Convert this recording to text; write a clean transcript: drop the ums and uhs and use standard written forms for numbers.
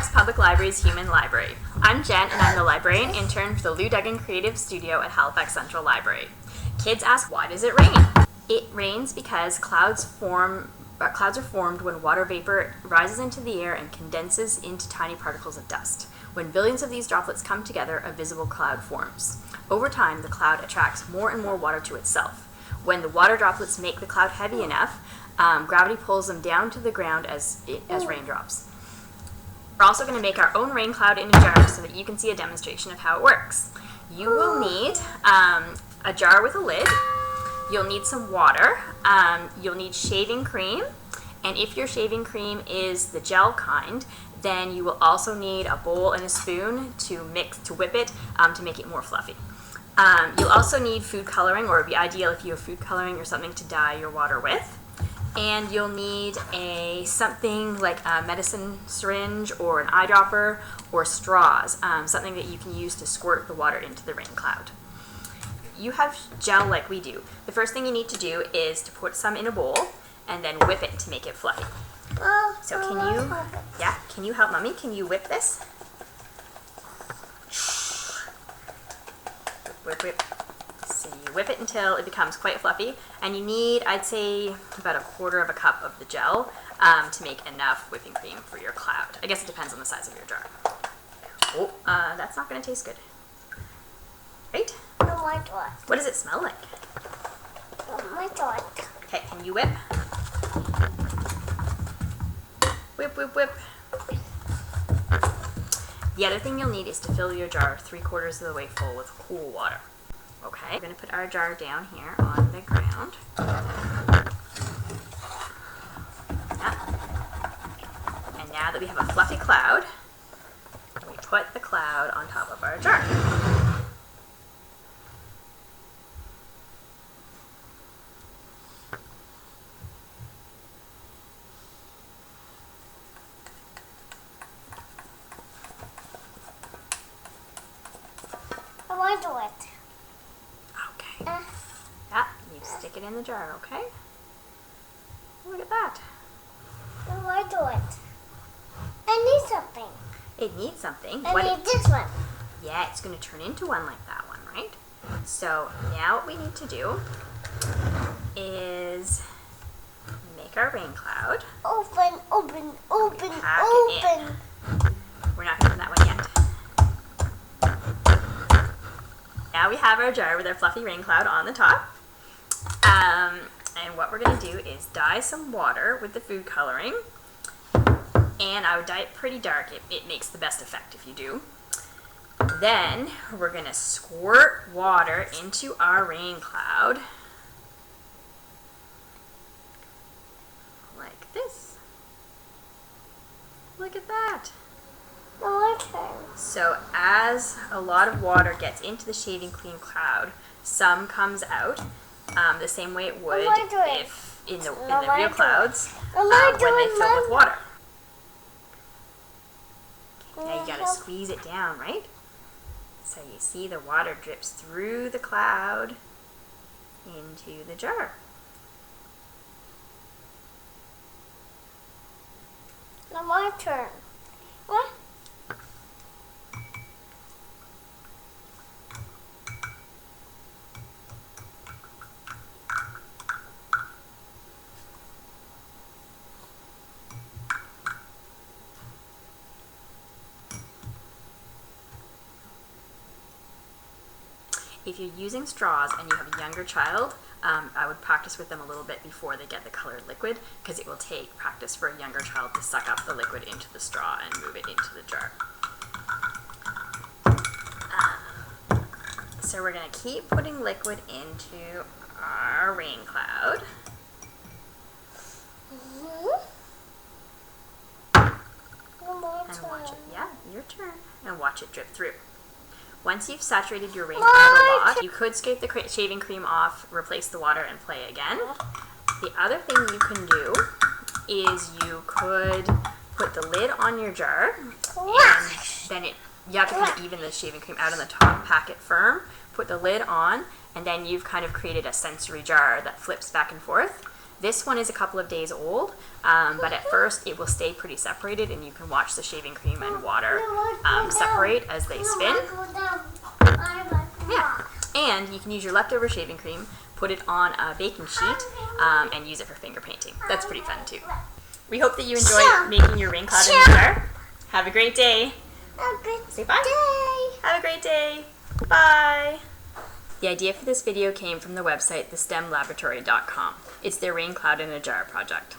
Halifax Public Library's Human Library. I'm Jen, and I'm the librarian intern for the Duggan Creative Studio at Halifax Central Library. Kids ask, why does it rain? It rains because clouds are formed when water vapor rises into the air and condenses into tiny particles of dust. When billions of these droplets come together, a visible cloud forms. Over time, the cloud attracts more and more water to itself. When the water droplets make the cloud heavy enough, gravity pulls them down to the ground as raindrops. We're also going to make our own rain cloud in a jar so that you can see a demonstration of how it works. You will need a jar with a lid. You'll need some water. You'll need shaving cream. And if your shaving cream is the gel kind, then you will also need a bowl and a spoon to whip it to make it more fluffy. You'll also need food coloring, or it would be ideal if you have food coloring or something to dye your water with. And you'll need something like a medicine syringe or an eyedropper or straws, something that you can use to squirt the water into the rain cloud. You have gel like we do. The first thing you need to do is to put some in a bowl and then whip it to make it fluffy. So can you help Mommy? Can you whip this? Whip, whip. So you whip it until it becomes quite fluffy, and you need, I'd say, about a quarter of a cup of the gel to make enough whipping cream for your cloud. I guess it depends on the size of your jar. Oh, that's not going to taste good. Right? What does it smell like? Okay, can you whip? Whip, whip, whip. The other thing you'll need is to fill your jar 3/4 of the way full with cool water. Okay, we're going to put our jar down here on the ground. And now that we have a fluffy cloud, we put the cloud on top of our jar. I want to do it. Okay. Yeah, you stick it in the jar, okay? Look at that. I want to do it. I need something. It needs something. I need this one. Yeah, it's going to turn into one like that one, right? So now what we need to do is make our rain cloud. Open. Pack it in. We're not going to do that one yet. Now we have our jar with our fluffy rain cloud on the top. And what we're going to do is dye some water with the food coloring. And I would dye it pretty dark. It makes the best effect if you do. Then we're going to squirt water into our rain cloud. Like this. Look at that. So as a lot of water gets into the shaving cream cloud, some comes out the same way it would if in the real clouds when they fill with water. Okay, now you gotta squeeze it down, right? So you see the water drips through the cloud into the jar. Now my turn. What? If you're using straws and you have a younger child, I would practice with them a little bit before they get the colored liquid, because it will take practice for a younger child to suck up the liquid into the straw and move it into the jar. So we're going to keep putting liquid into our rain cloud. And watch it, yeah, your turn. And watch it drip through. Once you've saturated your rain cloud a lot, you could scrape the shaving cream off, replace the water, and play again. The other thing you can do is you could put the lid on your jar, and then you have to kind of even the shaving cream out on the top, pack it firm, put the lid on, and then you've kind of created a sensory jar that flips back and forth. This one is a couple of days old, but at first it will stay pretty separated, and you can watch the shaving cream and water separate as they spin. Yeah, and you can use your leftover shaving cream, put it on a baking sheet, and use it for finger painting. That's pretty fun too. We hope that you enjoy making your rain cloud in the jar. Have a great day. Say bye. Have a great day. Bye. The idea for this video came from the website thestemlaboratory.com. It's their rain cloud in a jar project.